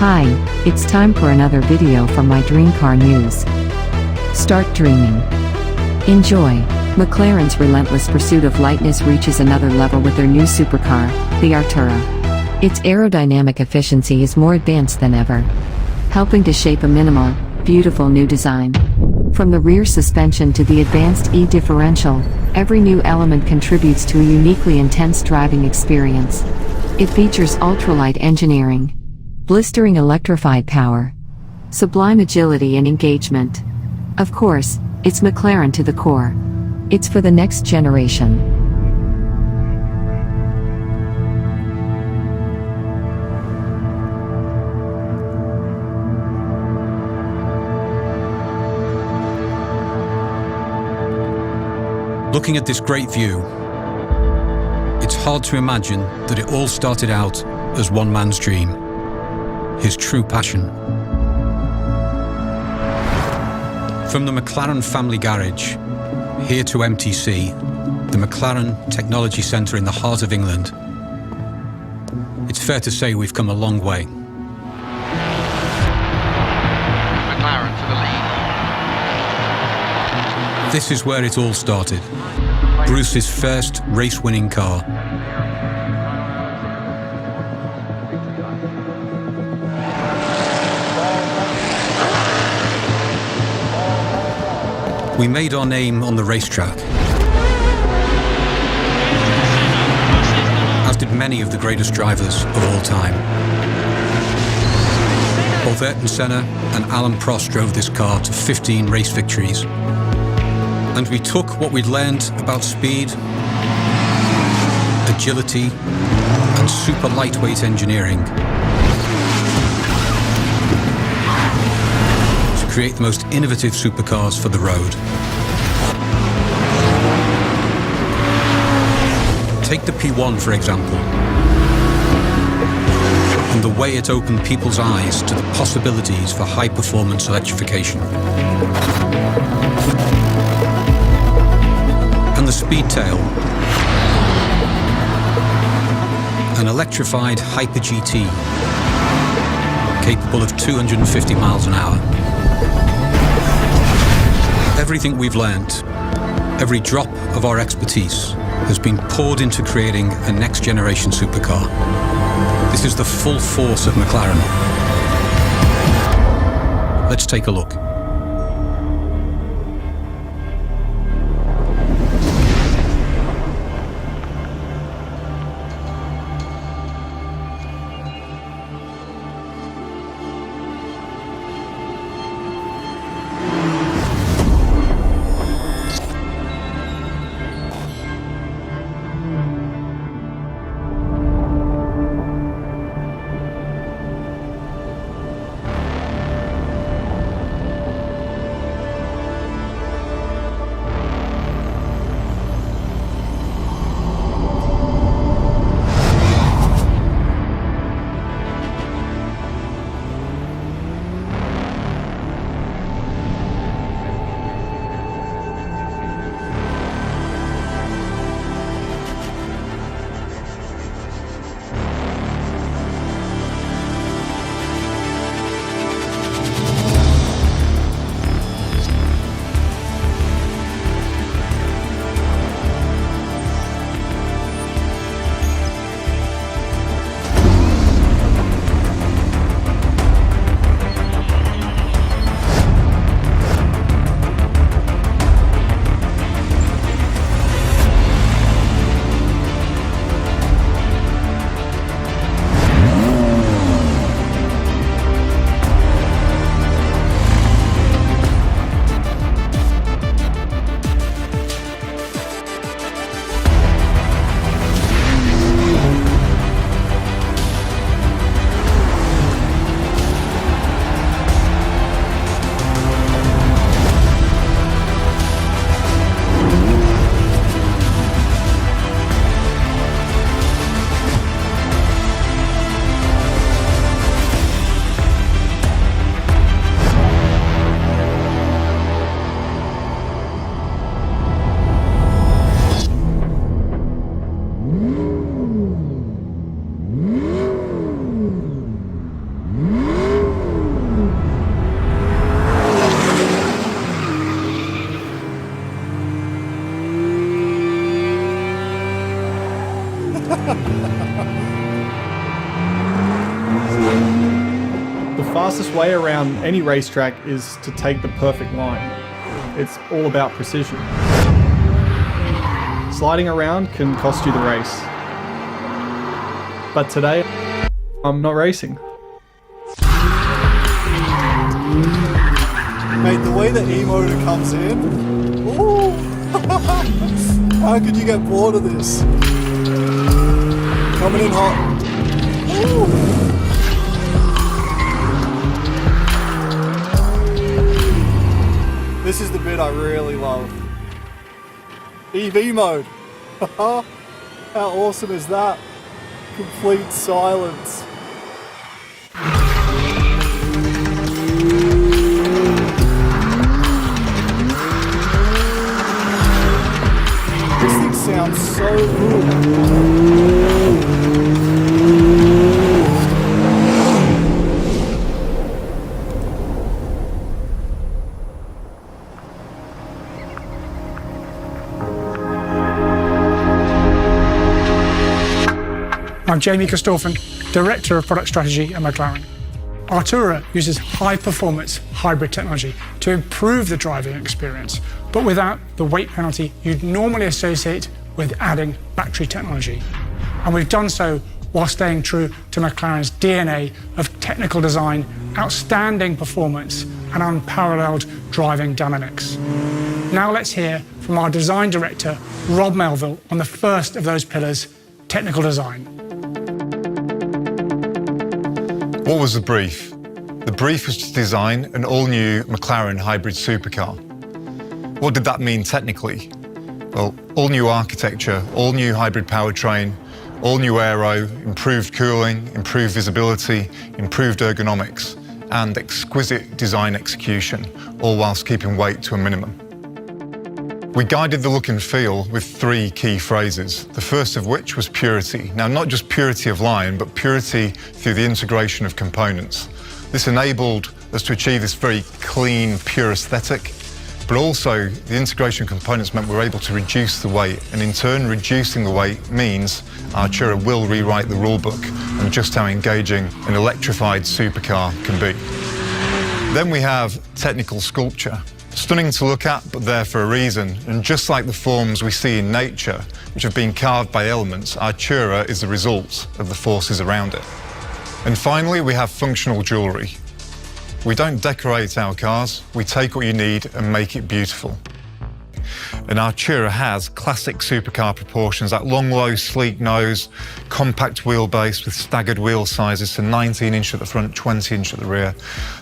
Hi, it's time for another video from my dream car news. Start dreaming. Enjoy. McLaren's relentless pursuit of lightness reaches another level with their new supercar, the Artura. Its aerodynamic efficiency is more advanced than ever, helping to shape a minimal, beautiful new design. From the rear suspension to the advanced E-differential, every new element contributes to a uniquely intense driving experience. It features ultralight engineering, blistering electrified power, sublime agility and engagement. Of course, it's McLaren to the core. It's for the next generation. Looking at this great view, it's hard to imagine that it all started out as one man's dream, his true passion. From the McLaren family garage, here to MTC, the McLaren Technology Centre in the heart of England, it's fair to say we've come a long way. McLaren for the lead. This is where it all started. Bruce's first race-winning car. We made our name on the racetrack, as did many of the greatest drivers of all time. Both Ayrton Senna and Alain Prost drove this car to 15 race victories. And we took what we'd learned about speed, agility, and super lightweight engineering to create the most innovative supercars for the road. Take the P1 for example, and the way it opened people's eyes to the possibilities for high-performance electrification. And the Speedtail, an electrified Hyper GT capable of 250 miles an hour. Everything we've learnt, every drop of our expertise has been poured into creating a next-generation supercar. This is the full force of McLaren. Let's take a look. fastest way around any racetrack is to take the perfect line. It's all about precision. Sliding around can cost you the race. But today, I'm not racing. Mate, the way the E-motor comes in, ooh, how could you get bored of this? Coming in hot. Ooh. This is the bit I really love. EV mode. How awesome is that? Complete silence. This thing sounds so good. I'm Jamie Christophan, Director of Product Strategy at McLaren. Artura uses high-performance hybrid technology to improve the driving experience, but without the weight penalty you'd normally associate with adding battery technology. And we've done so while staying true to McLaren's DNA of technical design, outstanding performance, and unparalleled driving dynamics. Now let's hear from our design director, Rob Melville, on the first of those pillars, technical design. What was the brief? The brief was to design an all-new McLaren hybrid supercar. What did that mean technically? Well, all-new architecture, all-new hybrid powertrain, all-new aero, improved cooling, improved visibility, improved ergonomics, and exquisite design execution, all whilst keeping weight to a minimum. We guided the look and feel with 3 key phrases, the first of which was purity. Now, not just purity of line, but purity through the integration of components. This enabled us to achieve this very clean, pure aesthetic, but also the integration of components meant we were able to reduce the weight, and in turn, reducing the weight means Artura will rewrite the rulebook and just how engaging an electrified supercar can be. Then we have technical sculpture. Stunning to look at, but there for a reason. And just like the forms we see in nature, which have been carved by elements, Artura is the result of the forces around it. And finally, we have functional jewellery. We don't decorate our cars, we take what you need and make it beautiful. And Artura has classic supercar proportions, that long, low, sleek nose, compact wheelbase with staggered wheel sizes, so 19-inch at the front, 20-inch at the rear.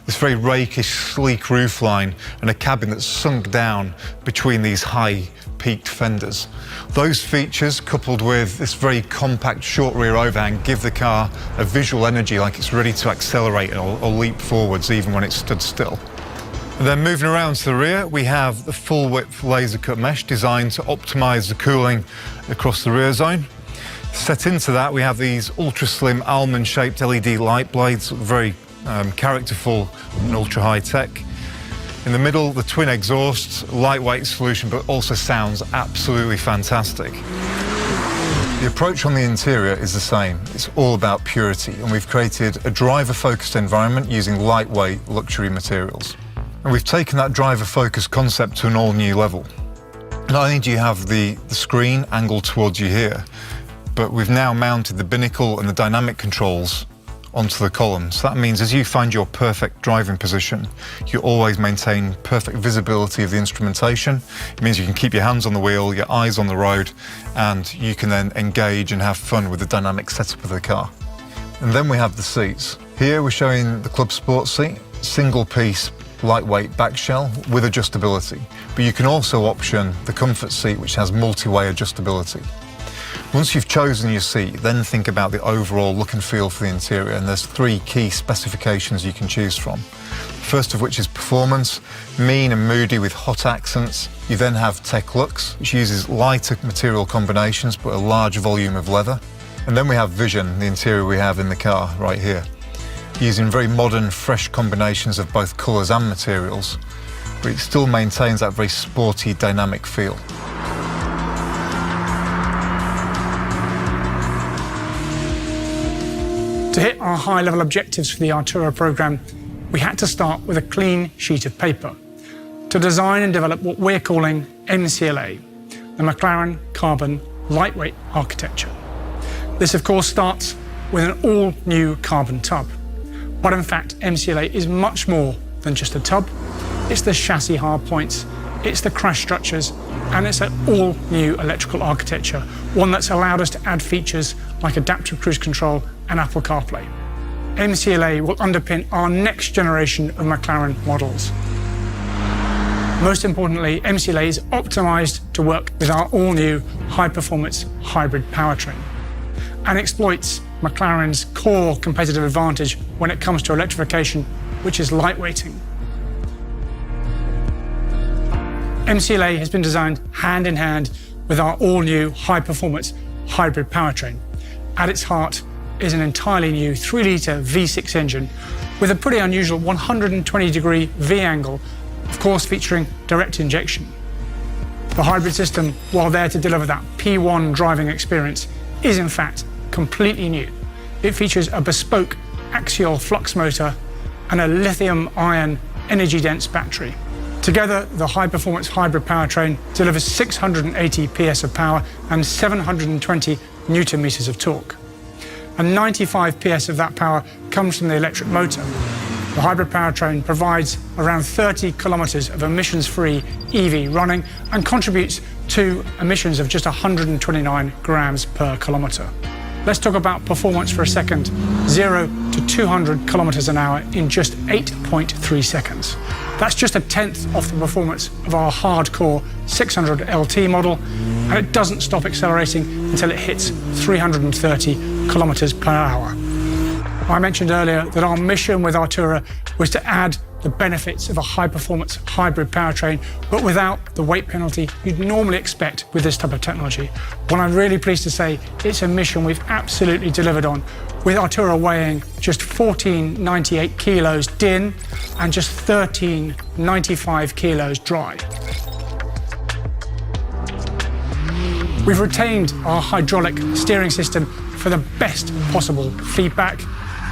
This very rakish, sleek roofline and a cabin that's sunk down between these high, peaked fenders. Those features, coupled with this very compact, short rear overhang, give the car a visual energy like it's ready to accelerate or leap forwards even when it's stood still. And then moving around to the rear, we have the full-width laser-cut mesh designed to optimise the cooling across the rear zone. Set into that, we have these ultra-slim almond-shaped LED light blades, very characterful and ultra-high-tech. In the middle, the twin exhausts, lightweight solution, but also sounds absolutely fantastic. The approach on the interior is the same. It's all about purity, and we've created a driver-focused environment using lightweight luxury materials. And we've taken that driver-focused concept to an all-new level. Not only do you have the screen angled towards you here, but we've now mounted the binnacle and the dynamic controls onto the column. So that means as you find your perfect driving position, you always maintain perfect visibility of the instrumentation. It means you can keep your hands on the wheel, your eyes on the road, and you can then engage and have fun with the dynamic setup of the car. And then we have the seats. Here we're showing the Club Sport seat, single-piece lightweight back shell with adjustability, but you can also option the comfort seat, which has multi-way adjustability. Once you've chosen your seat, then think about the overall look and feel for the interior, and there's 3 key specifications you can choose from. First of which is performance, mean and moody with hot accents. You then have Tech Lux, which uses lighter material combinations but a large volume of leather. And then we have Vision, the interior we have in the car right here, using very modern, fresh combinations of both colours and materials, but it still maintains that very sporty, dynamic feel. To hit our high-level objectives for the Artura programme, we had to start with a clean sheet of paper to design and develop what we're calling MCLA, the McLaren Carbon Lightweight Architecture. This, of course, starts with an all-new carbon tub. But in fact, MCLA is much more than just a tub. It's the chassis hardpoints, it's the crash structures, and it's an all-new electrical architecture, one that's allowed us to add features like adaptive cruise control and Apple CarPlay. MCLA will underpin our next generation of McLaren models. Most importantly, MCLA is optimized to work with our all-new high-performance hybrid powertrain and exploits McLaren's core competitive advantage when it comes to electrification, which is lightweighting. MCLA has been designed hand in hand with our all-new high-performance hybrid powertrain. At its heart is an entirely new 3-litre V6 engine with a pretty unusual 120-degree V-angle, of course featuring direct injection. The hybrid system, while there to deliver that P1 driving experience, is in fact completely new. It features a bespoke axial flux motor and a lithium-ion energy-dense battery. Together, the high-performance hybrid powertrain delivers 680 PS of power and 720 Newton-meters of torque. And 95 PS of that power comes from the electric motor. The hybrid powertrain provides around 30 kilometers of emissions-free EV running and contributes to emissions of just 129 grams per kilometer. Let's talk about performance for a second. 0 to 200 kilometers an hour in just 8.3 seconds. That's just a tenth of the performance of our hardcore 600 LT model, and it doesn't stop accelerating until it hits 330 kilometers per hour. I mentioned earlier that our mission with Artura was to add the benefits of a high-performance hybrid powertrain, but without the weight penalty you'd normally expect with this type of technology. Well, I'm really pleased to say it's a mission we've absolutely delivered on, with Artura weighing just 1498 kilos din and just 1395 kilos dry. We've retained our hydraulic steering system for the best possible feedback.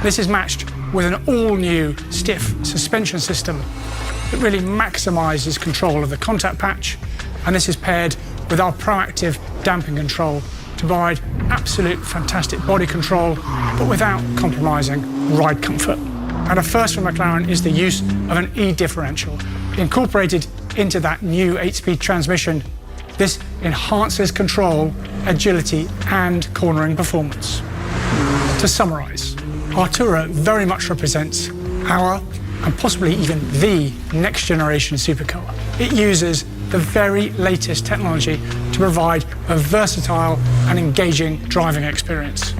This is matched with an all-new stiff suspension system that really maximizes control of the contact patch, and this is paired with our proactive damping control to provide absolute fantastic body control, but without compromising ride comfort. And a first for McLaren is the use of an E-differential. Incorporated into that new 8-speed transmission, this enhances control, agility, and cornering performance. To summarize, Artura very much represents our, and possibly even the, next generation supercar. It uses the very latest technology to provide a versatile and engaging driving experience.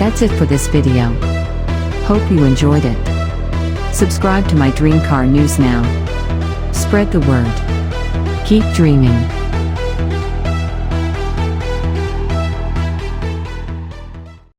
That's it for this video. Hope you enjoyed it. Subscribe to my Dream Car News now. Spread the word. Keep dreaming.